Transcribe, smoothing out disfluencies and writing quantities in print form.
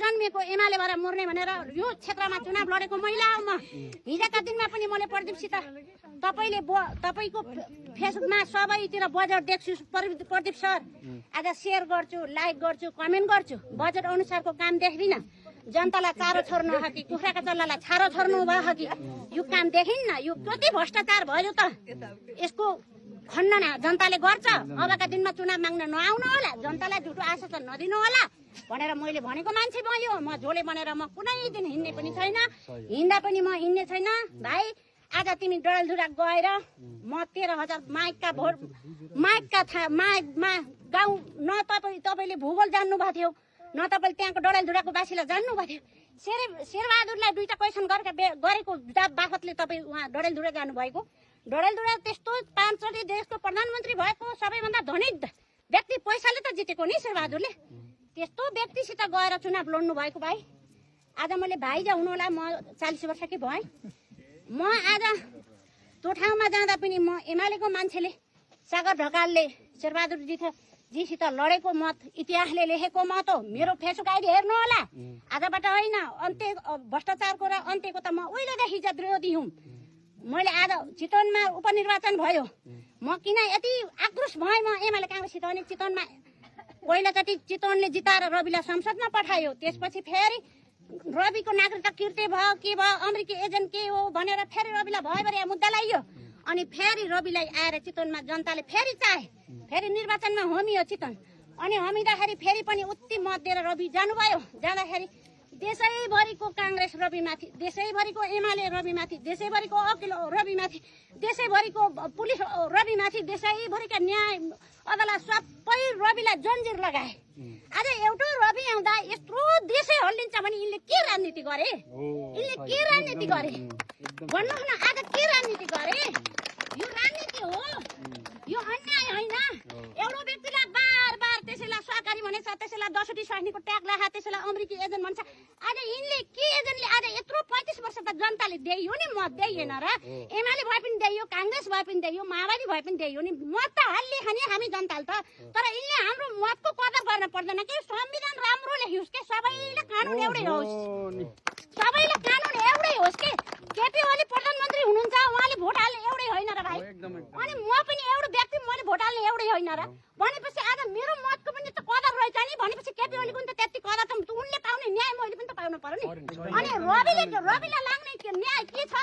जन्मेको एमालेबाट मर्ने भनेर यो क्षेत्रमा चुनाव लडेको महिला हो म। हिजोका दिनमा पनि मैले प्रदीपसित तपाईँको फेसबुकमा सबैतिर बजेट देख्छु प्रदीप सर, आज सेयर गर्छु, लाइक गर्छु, कमेन्ट गर्छु। बजेट अनुसारको काम देख्दिनँ। जनतालाई चारो छोड्नु हो कि कुखुराका चल्लालाई छारो छोड्नु भयो कि यो काम देखिन्न। यो कति भ्रष्टाचार भयो त, यसको खण्डन जनताले गर्छ। अबका दिनमा चुनाव माग्न नआउनु होला, जनतालाई झुटो आश्वासन नदिनु होला भनेर मैले भनेको मान्छे भयो। म झोले बनेर म कुनै दिन हिँड्ने पनि छैन, हिँड्दा पनि म हिँड्ने छैन। भाइ आज तिमी डडेलधुरा गएर म 13,000 माइकका गाउँ न तपाईँले भूगोल जान्नु भएको थियो, न तपाईँले त्यहाँको डडेलधुराको बासीलाई जान्नु भएको थियो। शेरबहादुरलाई दुईटा क्वेसन गरेको बापतले तपाईँ उहाँ डडेलधुरा जानुभएको। डडेलधुरा त्यस्तो 5चोटि देशको प्रधानमन्त्री भएको सबैभन्दा धनी व्यक्ति, पैसाले त जितेको नि शेरबहादुरले। त्यस्तो व्यक्तिसित गएर चुनाव लड्नु भएको भाइ। आज मैले भाइजा हुनु होला, म 40 वर्षकी भएँ। म आज त्यो ठाउँमा जाँदा पनि म एमालेको मान्छेले, सागर ढकालले शेरबहादुर जीसित लडेको मत इतिहासले लेखेको मत हो। मेरो फेसबुक आइडी हेर्नु होला। आजबाट होइन, अन्त्य भ्रष्टाचारको र अन्त्यको त म उहिलेदेखि विरोधी हुँ। मैले आज चितवनमा उपनिर्वाचन भयो, म किन यति आक्रोश भएँ म एमाले काङ्ग्रेससित भने चितवनमा पहिलोचोटि चितवनले जिताएर रविलाई संसदमा पठायो। त्यसपछि फेरि रविको नागरिकता किर्ते भयो, के भयो, अमेरिकी एजेन्ट के हो भनेर फेरि रविलाई भयो भने मुद्दा लगाइयो। अनि फेरि रविलाई आएर चितवनमा जनताले फेरि चाहे, फेरि निर्वाचनमा होमियो चितवन। अनि होमिँदाखेरि फेरि पनि उति मत दिएर रवि जानुभयो। जाँदाखेरि देशैभरिको काङ्ग्रेस रविमाथि, देशैभरिको एमाले रविमाथि, देशैभरिको वकिल रविमाथि, देशैभरिको पुलिस रविमाथि, देशैभरिका न्याय अदालत सबै रविलाई जन्जिर लगाए। आज एउटा रवि आउँदा यत्रो देशै हल्लिन्छ भने यिनले के राजनीति गरे? यिनले के राजनीति गरे भन्नुहोस् न। आज के राजनीति गरे? यो राजनीति हो, यो अन्याय होइन। एउटा व्यक्तिलाई बार त्यसैलाई सहकारी भनेछ, त्यसैलाई 10वटी स्वास्नीको ट्याग लगाए, त्यसैलाई अमेरिकी एजेन्ट भन्छ। आज यिनले के एजेन्टले आज यत्रो 35 वर्ष त जनताले दियो नि, मत दिएन र? एमाले भए पनि दियो, काङ्ग्रेस भए पनि दियो, माओवादी भए पनि दियो नि, मत त हाल्ने खाने हामी जनताले त। तर यिनले हाम्रो मतको कदर गर्न पर्दैन कि? संविधान राम्रो लेखियोस् के, सबैलाई कानुन एउटै होस्, सबैलाई कानुन एउटै होस् के। केपी ओली प्रधानमन्त्री हुनुहुन्छ, उहाँले भोट हाल्ने एउटै होइन र भाइ? अनि म पनि एउटा व्यक्ति, मैले भोट हाल्ने एउटै होइन र? भनेपछि आज मेरो मतको पनि त कदर रहेछ नि। भनेपछि केपी ओलीको पनि त त्यति कदर छ, उनले पाउने न्याय मैले पनि त पाउनु पर्यो नि। अनि रविलाई लाग्ने न्याय के छ?